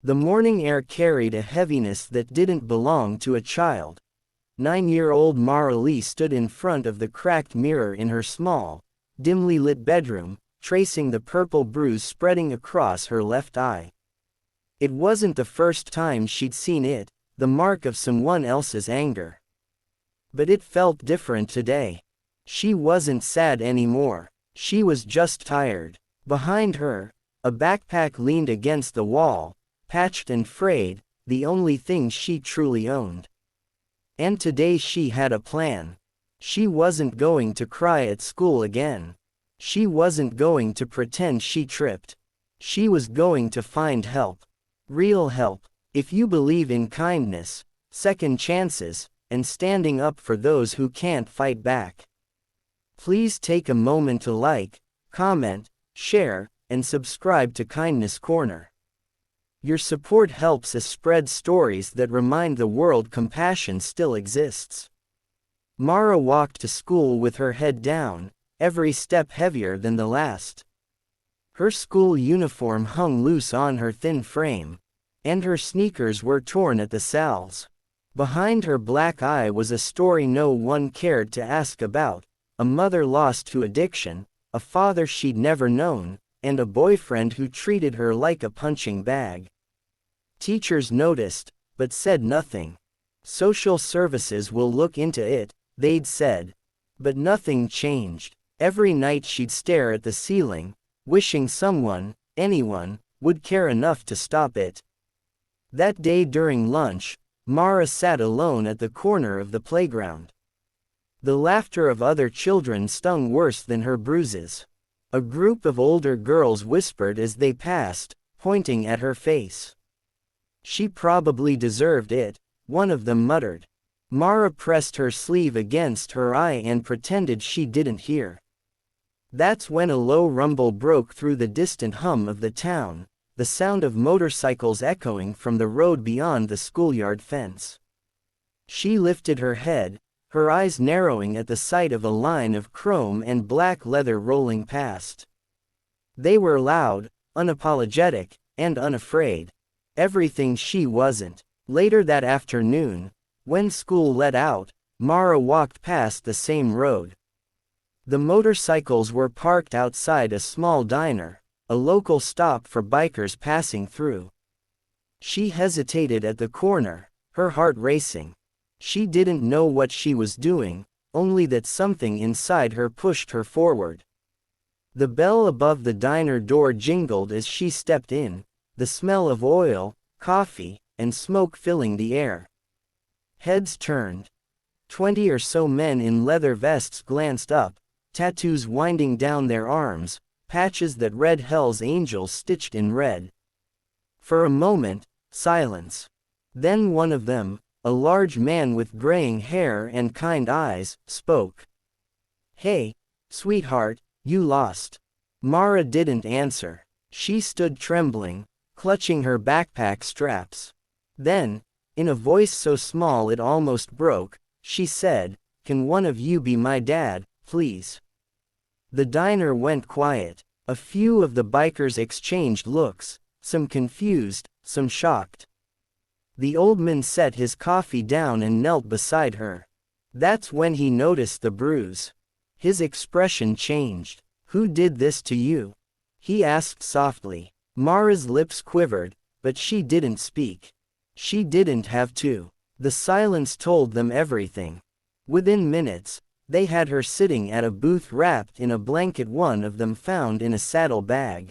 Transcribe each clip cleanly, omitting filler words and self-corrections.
The morning air carried a heaviness that didn't belong to a child. 9-year-old Mara Lee stood in front of the cracked mirror in her small, dimly lit bedroom, tracing the purple bruise spreading across her left eye. It wasn't the first time she'd seen it, the mark of someone else's anger. But it felt different today. She wasn't sad anymore. She was just tired. Behind her, a backpack leaned against the wall, patched and frayed, the only thing she truly owned. And today she had a plan. She wasn't going to cry at school again. She wasn't going to pretend she tripped. She was going to find help. Real help. If you believe in kindness, second chances, and standing up for those who can't fight back. Please take a moment to like, comment, share, and subscribe to Kindness Corner. Your support helps us spread stories that remind the world compassion still exists. Mara walked to school with her head down, every step heavier than the last. Her school uniform hung loose on her thin frame, and her sneakers were torn at the soles. Behind her black eye was a story no one cared to ask about, a mother lost to addiction, a father she'd never known, and a boyfriend who treated her like a punching bag. Teachers noticed, but said nothing. Social services will look into it, they'd said. But nothing changed. Every night she'd stare at the ceiling, wishing someone, anyone, would care enough to stop it. That day during lunch, Mara sat alone at the corner of the playground. The laughter of other children stung worse than her bruises. A group of older girls whispered as they passed, pointing at her face. She probably deserved it, one of them muttered. Mara pressed her sleeve against her eye and pretended she didn't hear. That's when a low rumble broke through the distant hum of the town, the sound of motorcycles echoing from the road beyond the schoolyard fence. She lifted her head, her eyes narrowing at the sight of a line of chrome and black leather rolling past. They were loud, unapologetic, and unafraid. Everything she wasn't. Later that afternoon, when school let out, Mara walked past the same road. The motorcycles were parked outside a small diner, a local stop for bikers passing through. She hesitated at the corner, her heart racing. She didn't know what she was doing, only that something inside her pushed her forward. The bell above the diner door jingled as she stepped in, the smell of oil, coffee, and smoke filling the air. Heads turned. 20 or so men in leather vests glanced up, tattoos winding down their arms, patches that read Hell's Angels stitched in red. For a moment, silence. Then one of them, a large man with graying hair and kind eyes, spoke. "Hey, sweetheart, you lost." Mara didn't answer. She stood trembling, clutching her backpack straps. Then, in a voice so small it almost broke, she said, "Can one of you be my dad, please?" The diner went quiet. A few of the bikers exchanged looks, some confused, some shocked. The old man set his coffee down and knelt beside her. That's when he noticed the bruise. His expression changed. "Who did this to you?" he asked softly. Mara's lips quivered, but she didn't speak. She didn't have to. The silence told them everything. Within minutes, they had her sitting at a booth wrapped in a blanket one of them found in a saddle bag.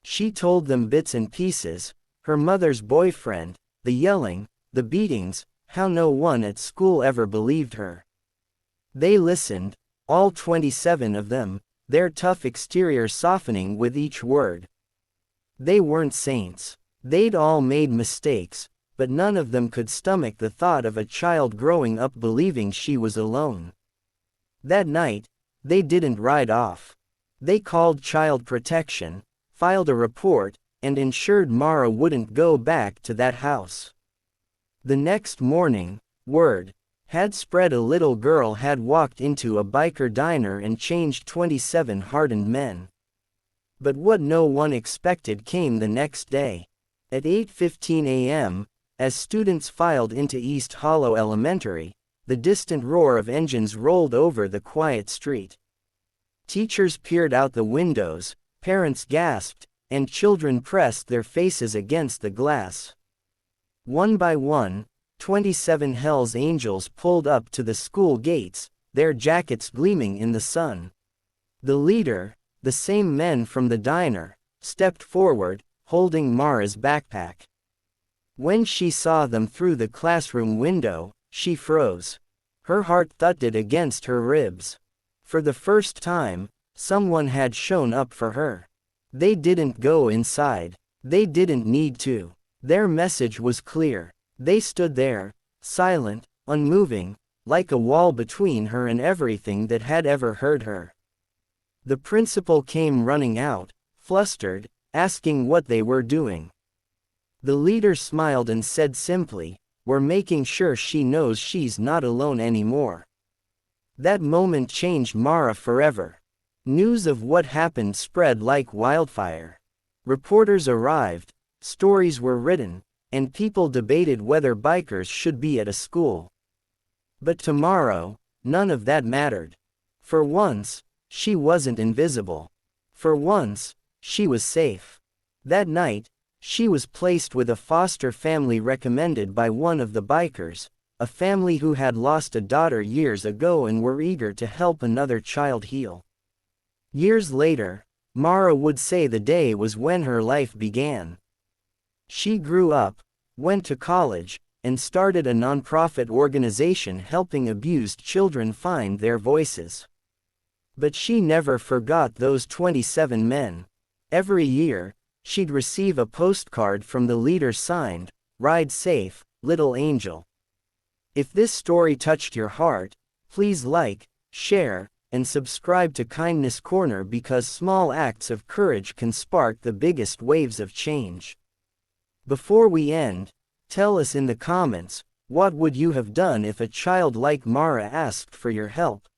She told them bits and pieces, her mother's boyfriend, the yelling, the beatings, how no one at school ever believed her. They listened, all 27 of them, their tough exterior softening with each word. They weren't saints. They'd all made mistakes, but none of them could stomach the thought of a child growing up believing she was alone. That night, they didn't ride off. They called child protection, filed a report, and ensured Mara wouldn't go back to that house. The next morning, word had spread a little girl had walked into a biker diner and changed 27 hardened men. But what no one expected came the next day. At 8:15 a.m., as students filed into East Hollow Elementary, the distant roar of engines rolled over the quiet street. Teachers peered out the windows, parents gasped, and children pressed their faces against the glass. One by one, 27 Hell's Angels pulled up to the school gates, their jackets gleaming in the sun. The leader, the same men from the diner, stepped forward, holding Mara's backpack. When she saw them through the classroom window, she froze. Her heart thudded against her ribs. For the first time, someone had shown up for her. They didn't go inside. They didn't need to. Their message was clear. They stood there, silent, unmoving, like a wall between her and everything that had ever hurt her. The principal came running out, flustered, asking what they were doing. The leader smiled and said simply, "We're making sure she knows she's not alone anymore." That moment changed Mara forever. News of what happened spread like wildfire. Reporters arrived, stories were written, and people debated whether bikers should be at a school. But tomorrow, none of that mattered. For once, she wasn't invisible. For once, she was safe. That night, she was placed with a foster family recommended by one of the bikers, a family who had lost a daughter years ago and were eager to help another child heal. Years later, Mara would say the day was when her life began. She grew up, went to college, and started a nonprofit organization helping abused children find their voices. But she never forgot those 27 men. Every year, she'd receive a postcard from the leader signed, "Ride safe, little angel." If this story touched your heart, please like, share, and subscribe to Kindness Corner, because small acts of courage can spark the biggest waves of change. Before we end, tell us in the comments, what would you have done if a child like Mara asked for your help?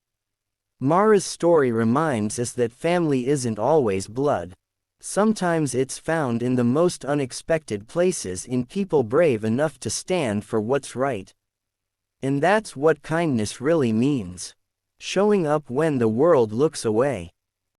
Mara's story reminds us that family isn't always blood. Sometimes it's found in the most unexpected places, in people brave enough to stand for what's right. And that's what kindness really means. Showing up when the world looks away.